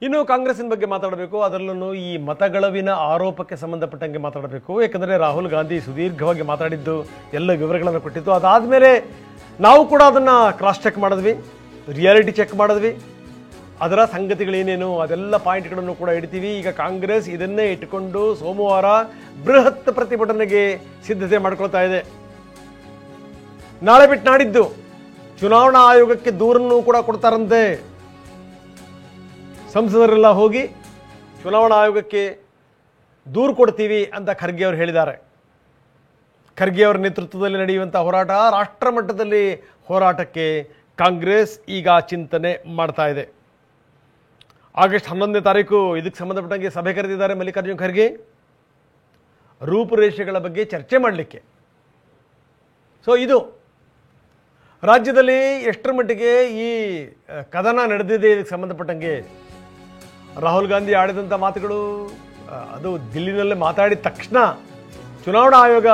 ಇನ್ನು ಕಾಂಗ್ರೆಸ್ಸಿನ ಬಗ್ಗೆ ಮಾತಾಡಬೇಕು, ಅದರಲ್ಲೂ ಈ ಮತಗಳವಿನ ಆರೋಪಕ್ಕೆ ಸಂಬಂಧಪಟ್ಟಂಗೆ ಮಾತಾಡಬೇಕು. ಯಾಕಂದರೆ ರಾಹುಲ್ ಗಾಂಧಿ ಸುದೀರ್ಘವಾಗಿ ಮಾತಾಡಿದ್ದು ಎಲ್ಲ ವಿವರಗಳನ್ನು ಕೊಟ್ಟಿದ್ದು. ಅದಾದಮೇಲೆ ನಾವು ಕೂಡ ಅದನ್ನು ಕ್ರಾಸ್ ಚೆಕ್ ಮಾಡಿದ್ವಿ, ರಿಯಾಲಿಟಿ ಚೆಕ್ ಮಾಡಿದ್ವಿ. ಅದರ ಸಂಗತಿಗಳೇನೇನು ಅದೆಲ್ಲ ಪಾಯಿಂಟ್ಗಳನ್ನು ಕೂಡ ಇಡ್ತೀವಿ. ಈಗ ಕಾಂಗ್ರೆಸ್ ಇದನ್ನೇ ಇಟ್ಟುಕೊಂಡು ಸೋಮವಾರ ಬೃಹತ್ ಪ್ರತಿಭಟನೆಗೆ ಸಿದ್ಧತೆ ಮಾಡ್ಕೊಳ್ತಾ ಇದೆ. ನಾಳೆ ಬಿಟ್ಟು ನಾಡಿದ್ದು ಚುನಾವಣಾ ಆಯೋಗಕ್ಕೆ ದೂರನ್ನು ಕೂಡ ಕೊಡ್ತಾರಂತೆ. ಸಂಸದರೆಲ್ಲ ಹೋಗಿ ಚುನಾವಣಾ ಆಯೋಗಕ್ಕೆ ದೂರು ಕೊಡ್ತೀವಿ ಅಂತ ಖರ್ಗೆ ಅವರು ಹೇಳಿದ್ದಾರೆ. ಖರ್ಗೆ ಅವರ ನೇತೃತ್ವದಲ್ಲಿ ನಡೆಯುವಂಥ ಹೋರಾಟ, ರಾಷ್ಟ್ರ ಮಟ್ಟದಲ್ಲಿ ಹೋರಾಟಕ್ಕೆ ಕಾಂಗ್ರೆಸ್ ಈಗ ಚಿಂತನೆ ಮಾಡ್ತಾ ಇದೆ. ಆಗಸ್ಟ್ 11ನೇ ತಾರೀಕು ಇದಕ್ಕೆ ಸಂಬಂಧಪಟ್ಟಂಗೆ ಸಭೆ ಕರೆದಿದ್ದಾರೆ ಮಲ್ಲಿಕಾರ್ಜುನ್ ಖರ್ಗೆ, ರೂಪುರೇಷೆಗಳ ಬಗ್ಗೆ ಚರ್ಚೆ ಮಾಡಲಿಕ್ಕೆ. ಸೊ ಇದು ರಾಜ್ಯದಲ್ಲಿ ಎಷ್ಟರ ಮಟ್ಟಿಗೆ ಈ ಕದನ ನಡೆದಿದೆ ಇದಕ್ಕೆ ಸಂಬಂಧಪಟ್ಟಂಗೆ. ರಾಹುಲ್ ಗಾಂಧಿ ಆಡಿದಂಥ ಮಾತುಗಳು, ಅದು ದಿಲ್ಲಿನಲ್ಲೇ ಮಾತಾಡಿದ ತಕ್ಷಣ ಚುನಾವಣಾ ಆಯೋಗ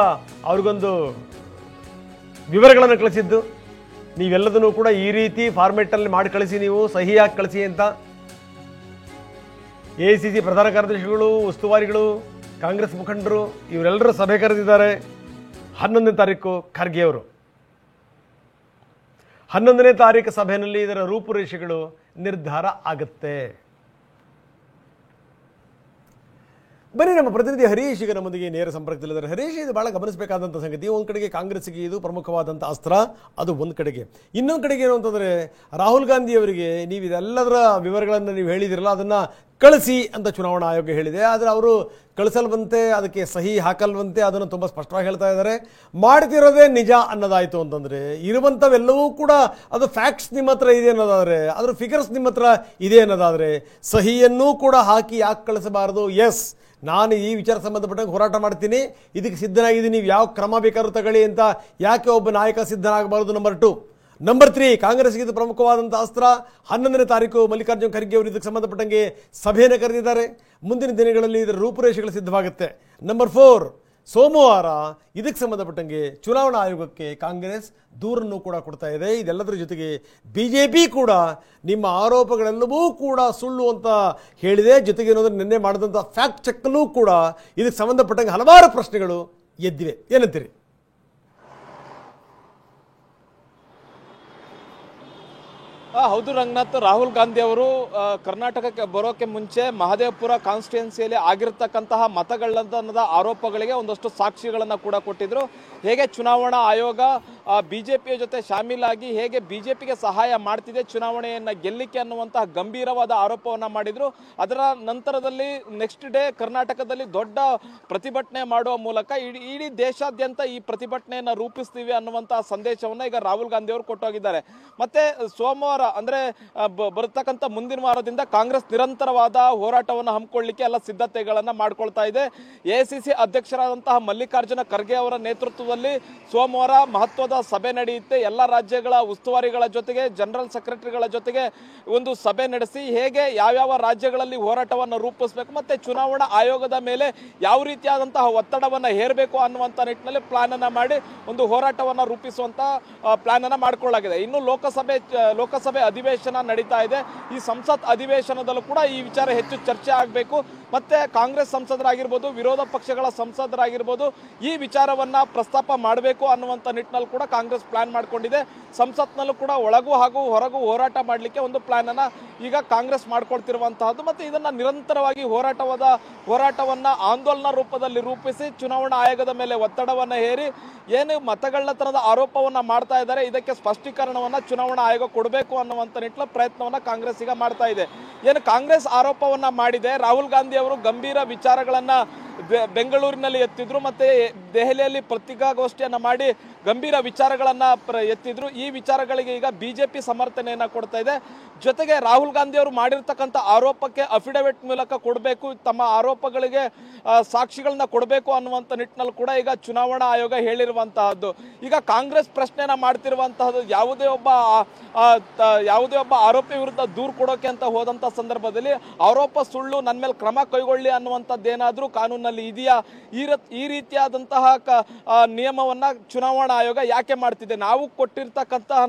ಅವ್ರಿಗೊಂದು ವಿವರಗಳನ್ನು ಕಳಿಸಿದ್ದು, ನೀವೆಲ್ಲದನ್ನು ಕೂಡ ಈ ರೀತಿ ಫಾರ್ಮೆಟಲ್ಲಿ ಮಾಡಿ ಕಳಿಸಿ, ನೀವು ಸಹಿ ಹಾಕಿ ಕಳಿಸಿ ಅಂತ. AICC ಪ್ರಧಾನ ಕಾರ್ಯದರ್ಶಿಗಳು, ಉಸ್ತುವಾರಿಗಳು, ಕಾಂಗ್ರೆಸ್ ಮುಖಂಡರು ಇವರೆಲ್ಲರೂ ಸಭೆ ಕರೆದಿದ್ದಾರೆ 11ನೇ ತಾರೀಕು ಖರ್ಗೆ ಅವರು. 11ನೇ ತಾರೀಕು ಸಭೆಯಲ್ಲಿ ಇದರ ರೂಪುರೇಷೆಗಳು ನಿರ್ಧಾರ ಆಗುತ್ತೆ. ಬನ್ನಿ ನಮ್ಮ ಪ್ರತಿನಿಧಿ ಹರೀಶ್ ಈಗ ನಮ್ಮೊಂದಿಗೆ ನೇರ ಸಂಪರ್ಕದಲ್ಲಿದ್ದಾರೆ. ಹರೀಶ್, ಇದು ಬಹಳ ಗಮನಿಸಬೇಕಾದಂಥ ಸಂಗತಿ. ಒಂದು ಕಡೆಗೆ ಕಾಂಗ್ರೆಸ್ಗೆ ಇದು ಪ್ರಮುಖವಾದಂಥ ಅಸ್ತ್ರ, ಅದು ಒಂದು ಕಡೆಗೆ. ಇನ್ನೊಂದು ಕಡೆಗೆ ಏನು ಅಂತಂದರೆ ರಾಹುಲ್ ಗಾಂಧಿ ಅವರಿಗೆ ನೀವು ಇದೆಲ್ಲದರ ವಿವರಗಳನ್ನು ನೀವು ಹೇಳಿದಿರಲ್ಲ, ಅದನ್ನು ಕಳಿಸಿ ಅಂತ ಚುನಾವಣಾ ಆಯೋಗ ಹೇಳಿದೆ. ಆದರೆ ಅವರು ಕಳಿಸಲ್ವಂತೆ, ಅದಕ್ಕೆ ಸಹಿ ಹಾಕಲ್ವಂತೆ, ಅದನ್ನು ತುಂಬ ಸ್ಪಷ್ಟವಾಗಿ ಹೇಳ್ತಾ ಇದ್ದಾರೆ. ಮಾಡ್ತಿರೋದೇ ನಿಜ ಅನ್ನೋದಾಯಿತು ಅಂತಂದರೆ, ಇರುವಂಥವೆಲ್ಲವೂ ಕೂಡ ಅದು ಫ್ಯಾಕ್ಟ್ಸ್ ನಿಮ್ಮ ಹತ್ರ ಇದೆ ಅನ್ನೋದಾದರೆ, ಅದರ ಫಿಗರ್ಸ್ ನಿಮ್ಮ ಹತ್ರ ಇದೆ ಅನ್ನೋದಾದರೆ, ಸಹಿಯನ್ನೂ ಕೂಡ ಹಾಕಿ ಯಾಕೆ ಕಳಿಸಬಾರದು? ಎಸ್, ನಾನು ಈ ವಿಚಾರ ಸಂಬಂಧಪಟ್ಟಂಗೆ ಹೋರಾಟ ಮಾಡ್ತೀನಿ, ಇದಕ್ಕೆ ಸಿದ್ಧನಾಗಿದ್ದೀನಿ, ನೀವು ಯಾವ ಕ್ರಮ ಬೇಕಾದ್ರೂ ತಗೊಳ್ಳಿ ಅಂತ ಯಾಕೆ ಒಬ್ಬ ನಾಯಕ ಸಿದ್ಧನಾಗಬಾರದು? ನಂಬರ್ 2. ನಂಬರ್ 3, ಕಾಂಗ್ರೆಸ್ಗೆ ಇದು ಪ್ರಮುಖವಾದಂಥ ಅಸ್ತ್ರ. 11ನೇ ತಾರೀಕು ಮಲ್ಲಿಕಾರ್ಜುನ್ ಖರ್ಗೆ ಅವರು ಇದಕ್ಕೆ ಸಂಬಂಧಪಟ್ಟಂಗೆ ಸಭೆಯನ್ನು ಕರೆದಿದ್ದಾರೆ. ಮುಂದಿನ ದಿನಗಳಲ್ಲಿ ಇದರ ರೂಪುರೇಷೆಗಳು ಸಿದ್ಧವಾಗುತ್ತೆ. ನಂಬರ್ 4, ಸೋಮವಾರ ಇದಕ್ಕೆ ಸಂಬಂಧಪಟ್ಟಂಗೆ ಚುನಾವಣಾ ಆಯೋಗಕ್ಕೆ ಕಾಂಗ್ರೆಸ್ ದೂರನ್ನು ಕೂಡ ಕೊಡ್ತಾ ಇದೆ. ಇದೆಲ್ಲದರ ಜೊತೆಗೆ BJP ಕೂಡ ನಿಮ್ಮ ಆರೋಪಗಳೆಲ್ಲವೂ ಕೂಡ ಸುಳ್ಳು ಅಂತ ಹೇಳಿದೆ. ಜೊತೆಗೆ ಏನಂದ್ರೆ ನಿನ್ನೆ ಮಾಡಿದಂಥ ಫ್ಯಾಕ್ಟ್ ಚೆಕ್ನೂ ಕೂಡ ಇದಕ್ಕೆ ಸಂಬಂಧಪಟ್ಟಂಗೆ ಹಲವಾರು ಪ್ರಶ್ನೆಗಳು ಎದ್ದಿವೆ. ಏನಂತೀರಿ? ಹೌದು ರಂಗನಾಥ್, ರಾಹುಲ್ ಗಾಂಧಿ ಅವರು ಕರ್ನಾಟಕಕ್ಕೆ ಬರೋಕೆ ಮುಂಚೆ ಮಹದೇವಪುರ ಕಾನ್ಸ್ಟಿಟ್ಯೂನ್ಸಿಯಲ್ಲಿ ಆಗಿರತಕ್ಕಂತಹ ಮತಗಳ್ಳತನದ ಆರೋಪಗಳಿಗೆ ಒಂದಷ್ಟು ಸಾಕ್ಷಿಗಳನ್ನು ಕೂಡ ಕೊಟ್ಟಿದ್ರು. ಹೇಗೆ ಚುನಾವಣಾ ಆಯೋಗ BJPಯ ಜೊತೆ ಶಾಮೀಲಾಗಿ ಹೇಗೆ BJPಗೆ ಸಹಾಯ ಮಾಡ್ತಿದೆ ಚುನಾವಣೆಯನ್ನು ಗೆಲ್ಲಿಕೆ ಅನ್ನುವಂತಹ ಗಂಭೀರವಾದ ಆರೋಪವನ್ನು ಮಾಡಿದ್ರು. ಅದರ ನಂತರದಲ್ಲಿ ನೆಕ್ಸ್ಟ್ ಡೇ ಕರ್ನಾಟಕದಲ್ಲಿ ದೊಡ್ಡ ಪ್ರತಿಭಟನೆ ಮಾಡುವ ಮೂಲಕ ಇಡೀ ದೇಶಾದ್ಯಂತ ಈ ಪ್ರತಿಭಟನೆಯನ್ನು ರೂಪಿಸ್ತೀವಿ ಅನ್ನುವಂತಹ ಸಂದೇಶವನ್ನು ಈಗ ರಾಹುಲ್ ಗಾಂಧಿ ಅವರು ಕೊಟ್ಟೋಗಿದ್ದಾರೆ. ಮತ್ತೆ ಸೋಮವಾರ ಅಂದ್ರೆ ಬರತಕ್ಕಂತ ಮುಂದಿನ ವಾರದಿಂದ ಕಾಂಗ್ರೆಸ್ ನಿರಂತರವಾದ ಹೋರಾಟವನ್ನು ಹಮ್ಮಿಕೊಳ್ಳಲಿಕ್ಕೆ ಎಲ್ಲ ಸಿದ್ಧತೆಗಳನ್ನ ಮಾಡ್ಕೊಳ್ತಾ ಇದೆ. AICC ಅಧ್ಯಕ್ಷರಾದಂತಹ ಮಲ್ಲಿಕಾರ್ಜುನ ಖರ್ಗೆ ಅವರ ನೇತೃತ್ವದಲ್ಲಿ ಸೋಮವಾರ ಮಹತ್ವದ ಸಭೆ ನಡೆಯುತ್ತೆ. ಎಲ್ಲ ರಾಜ್ಯಗಳ ಉಸ್ತುವಾರಿಗಳ ಜೊತೆಗೆ ಜನರಲ್ ಸೆಕ್ರೆಟರಿಗಳ ಜೊತೆಗೆ ಒಂದು ಸಭೆ ನಡೆಸಿ ಹೇಗೆ ಯಾವ್ಯಾವ ರಾಜ್ಯಗಳಲ್ಲಿ ಹೋರಾಟವನ್ನು ರೂಪಿಸಬೇಕು ಮತ್ತೆ ಚುನಾವಣಾ ಆಯೋಗದ ಮೇಲೆ ಯಾವ ರೀತಿಯಾದಂತಹ ಒತ್ತಡವನ್ನು ಹೇರಬೇಕು ಅನ್ನುವಂತ ನಿಟ್ಟಿನಲ್ಲಿ ಪ್ಲಾನ್ ಅನ್ನ ಮಾಡಿ ಒಂದು ಹೋರಾಟವನ್ನು ರೂಪಿಸುವಂತ ಪ್ಲಾನ್ ಅನ್ನ ಮಾಡ್ಕೊಳ್ಳಲಾಗಿದೆ. ಇನ್ನು ಲೋಕಸಭೆ ಅಧಿವೇಶನ ನಡೀತಾ ಇದೆ. ಈ ಸಂಸತ್ ಅಧಿವೇಶನದಲ್ಲೂ ಕೂಡ ಈ ವಿಚಾರ ಹೆಚ್ಚು ಚರ್ಚೆ ಆಗಬೇಕು. ಮತ್ತೆ ಕಾಂಗ್ರೆಸ್ ಸಂಸದರಾಗಿರ್ಬೋದು, ವಿರೋಧ ಪಕ್ಷಗಳ ಸಂಸದರಾಗಿರ್ಬೋದು ಈ ವಿಚಾರವನ್ನ ಪ್ರಸ್ತಾಪ ಮಾಡಬೇಕು ಅನ್ನುವಂಥ ನಿಟ್ಟಿನಲ್ಲಿ ಕೂಡ ಕಾಂಗ್ರೆಸ್ ಪ್ಲಾನ್ ಮಾಡ್ಕೊಂಡಿದೆ. ಸಂಸತ್ನಲ್ಲೂ ಕೂಡ ಒಳಗೂ ಹಾಗೂ ಹೊರಗೂ ಹೋರಾಟ ಮಾಡಲಿಕ್ಕೆ ಒಂದು ಪ್ಲಾನ್ ಅನ್ನ ಈಗ ಕಾಂಗ್ರೆಸ್ ಮಾಡ್ಕೊಳ್ತಿರುವಂತಹದ್ದು. ಮತ್ತೆ ಇದನ್ನ ನಿರಂತರವಾಗಿ ಹೋರಾಟವನ್ನ ಆಂದೋಲನ ರೂಪದಲ್ಲಿ ರೂಪಿಸಿ ಚುನಾವಣಾ ಆಯೋಗದ ಮೇಲೆ ಒತ್ತಡವನ್ನ ಹೇರಿ ಏನು ಮತಗಳ್ಳತನದ ಆರೋಪವನ್ನ ಮಾಡ್ತಾ ಇದ್ದಾರೆ ಇದಕ್ಕೆ ಸ್ಪಷ್ಟೀಕರಣವನ್ನ ಚುನಾವಣಾ ಆಯೋಗ ಕೊಡಬೇಕು ಅನ್ನುವಂಥ ನಿಟ್ಟಿನ ಪ್ರಯತ್ನವನ್ನ ಕಾಂಗ್ರೆಸ್ ಈಗ ಮಾಡ್ತಾ ಇದೆ. ಏನು ಕಾಂಗ್ರೆಸ್ ಆರೋಪವನ್ನ ಮಾಡಿದೆ, ರಾಹುಲ್ ಗಾಂಧಿ ಅವರು ಗಂಭೀರ ವಿಚಾರಗಳನ್ನ ಬೆಂಗಳೂರಿನಲ್ಲಿ ಎತ್ತಿದ್ರು, ಮತ್ತೆ ದೆಹಲಿಯಲ್ಲಿ ಪತ್ರಿಕಾಗೋಷ್ಠಿಯನ್ನ ಮಾಡಿ ಗಂಭೀರ ವಿಚಾರಗಳನ್ನ ಎತ್ತಿದ್ರು. ಈ ವಿಚಾರಗಳಿಗೆ ಈಗ BJP ಸಮರ್ಥನೆಯನ್ನ ಕೊಡ್ತಾ ಇದೆ. ಜೊತೆಗೆ ರಾಹುಲ್ ಗಾಂಧಿ ಅವರು ಮಾಡಿರ್ತಕ್ಕಂಥ ಆರೋಪಕ್ಕೆ ಅಫಿಡವಿಟ್ ಮೂಲಕ ಕೊಡಬೇಕು, ತಮ್ಮ ಆರೋಪಗಳಿಗೆ ಸಾಕ್ಷಿಗಳನ್ನ ಕೊಡಬೇಕು ಅನ್ನುವಂಥ ನಿಟ್ಟಿನಲ್ಲಿ ಕೂಡ ಈಗ ಚುನಾವಣಾ ಆಯೋಗ ಹೇಳಿರುವಂತಹದ್ದು. ಈಗ ಕಾಂಗ್ರೆಸ್ ಪ್ರಶ್ನೆಯನ್ನ ಮಾಡ್ತಿರುವಂತಹದ್ದು ಯಾವುದೇ ಒಬ್ಬ ಆರೋಪಿ ವಿರುದ್ಧ ದೂರು ಕೊಡೋಕೆ ಅಂತ ಹೋದಂತ ಸಂದರ್ಭದಲ್ಲಿ ಆರೋಪ ಸುಳ್ಳು, ನನ್ನ ಮೇಲೆ ಕ್ರಮ ಕೈಗೊಳ್ಳಿ ಅನ್ನುವಂಥದ್ದು ಏನಾದ್ರೂ ಕಾನೂನಲ್ಲಿ ಇದೆಯಾ? ಈ ರೀತಿಯಾದಂತಹ ಇಂತಹ ನಿಯಮವನ್ನ ಚುನಾವಣಾ ಆಯೋಗ ಯಾಕೆ ಮಾಡ್ತಿದೆ?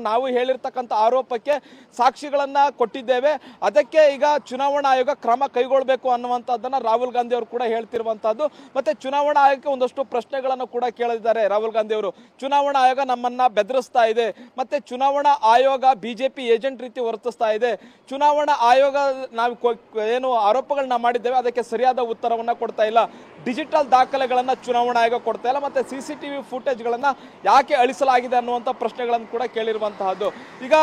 ನಾವು ಹೇಳಿರ್ತಕ್ಕಂಥ ಆರೋಪಕ್ಕೆ ಸಾಕ್ಷಿಗಳನ್ನ ಕೊಟ್ಟಿದ್ದೇವೆ, ಅದಕ್ಕೆ ಈಗ ಚುನಾವಣಾ ಆಯೋಗ ಕ್ರಮ ಕೈಗೊಳ್ಳಬೇಕು ಅನ್ನುವಂಥದ್ದನ್ನ ರಾಹುಲ್ ಗಾಂಧಿ ಅವರು ಕೂಡ ಹೇಳ್ತಿರುವಂತಹದ್ದು. ಮತ್ತೆ ಚುನಾವಣಾ ಆಯೋಗಕ್ಕೆ ಒಂದಷ್ಟು ಪ್ರಶ್ನೆಗಳನ್ನು ಕೂಡ ಕೇಳಿದ್ದಾರೆ ರಾಹುಲ್ ಗಾಂಧಿ ಅವರು. ಚುನಾವಣಾ ಆಯೋಗ ನಮ್ಮನ್ನ ಬೆದರಿಸ್ತಾ ಇದೆ, ಮತ್ತೆ ಚುನಾವಣಾ ಆಯೋಗ ಬಿಜೆಪಿ ಏಜೆಂಟ್ ರೀತಿ ವರ್ತಿಸ್ತಾ ಇದೆ, ಚುನಾವಣಾ ಆಯೋಗ ನಾವು ಏನು ಆರೋಪಗಳನ್ನ ಮಾಡಿದ್ದೇವೆ ಅದಕ್ಕೆ ಸರಿಯಾದ ಉತ್ತರವನ್ನ ಕೊಡ್ತಾ ಇಲ್ಲ, ಡಿಜಿಟಲ್ ದಾಖಲೆಗಳನ್ನ ಚುನಾವಣಾ ಆಯೋಗ ಕೊಡ್ತಾ ಇಲ್ಲ, ಮತ್ತೆ ಸಿಸಿಟಿವಿ ಫುಟೇಜ್ಗಳನ್ನ ಯಾಕೆ ಅಳಿಸಲಾಗಿದೆ ಅನ್ನುವಂಥ ಪ್ರಶ್ನೆಗಳನ್ನು ಕೂಡ ಕೇಳಿರುವಂತಹದ್ದು. ಈಗ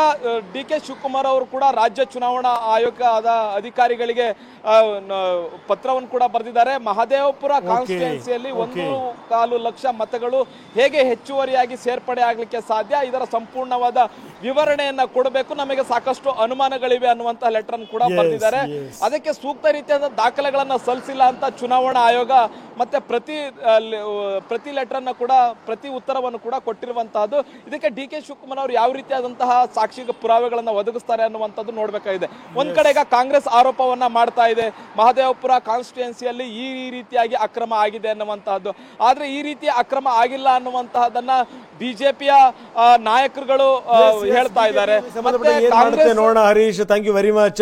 ಡಿ ಕೆ ಶಿವಕುಮಾರ್ ಅವರು ಕೂಡ ರಾಜ್ಯ ಚುನಾವಣಾ ಆಯೋಗದ ಅಧಿಕಾರಿಗಳಿಗೆ ಪತ್ರವನ್ನು ಕೂಡ ಬರೆದಿದ್ದಾರೆ. ಮಹದೇವಪುರ ಕಾನ್ಸ್ಟಿಟ್ಯೂನ್ಸಿಯಲ್ಲಿ 1.25 ಲಕ್ಷ ಮತಗಳು ಹೇಗೆ ಹೆಚ್ಚುವರಿಯಾಗಿ ಸೇರ್ಪಡೆ ಆಗಲಿಕ್ಕೆ ಸಾಧ್ಯ, ಇದರ ಸಂಪೂರ್ಣವಾದ ವಿವರಣೆಯನ್ನ ಕೊಡಬೇಕು, ನಮಗೆ ಸಾಕಷ್ಟು ಅನುಮಾನಗಳಿವೆ ಅನ್ನುವಂತಹ ಲೆಟರ್ ಅನ್ನು ಕೂಡ ಬರೆದಿದ್ದಾರೆ. ಅದಕ್ಕೆ ಸೂಕ್ತ ರೀತಿಯಾದ ದಾಖಲೆಗಳನ್ನ ಸಲ್ಲಿಸಿಲ್ಲ ಅಂತ ಚುನಾವಣಾ ಆಯೋಗ ಮತ್ತೆ ಪ್ರತಿ ಲೆಟರ್ ಅನ್ನ ಕೂಡ ಪ್ರತಿ ಉತ್ತರವನ್ನು ಕೂಡ ಕೊಟ್ಟಿರುವಂತಹದ್ದು. ಇದಕ್ಕೆ ಡಿ ಕೆ ಶಿವಕುಮಾರ್ ಅವರು ಯಾವ ರೀತಿಯಾದಂತಹ ಸಾಕ್ಷಿ ಪುರಾವೆಗಳನ್ನ ಒದಗಿಸ್ತಾರೆ ಅನ್ನುವಂಥದ್ದು ನೋಡ್ಬೇಕಾಗಿದೆ. ಒಂದ್ ಕಡೆ ಈಗ ಕಾಂಗ್ರೆಸ್ ಆರೋಪವನ್ನ ಮಾಡ್ತಾ ಇದೆ, ಮಹದೇವಪುರ ಕಾನ್ಸ್ಟಿಟ್ಯೂನ್ಸಿಯಲ್ಲಿ ಈ ರೀತಿಯಾಗಿ ಅಕ್ರಮ ಆಗಿದೆ ಅನ್ನುವಂತಹದ್ದು. ಆದ್ರೆ ಈ ರೀತಿಯ ಅಕ್ರಮ ಆಗಿಲ್ಲ ಅನ್ನುವಂತಹದನ್ನ ಬಿಜೆಪಿಯ ನಾಯಕರುಗಳು ಹೇಳ್ತಾ ಇದ್ದಾರೆ. ನೋಡೋಣ Harish, thank you very much.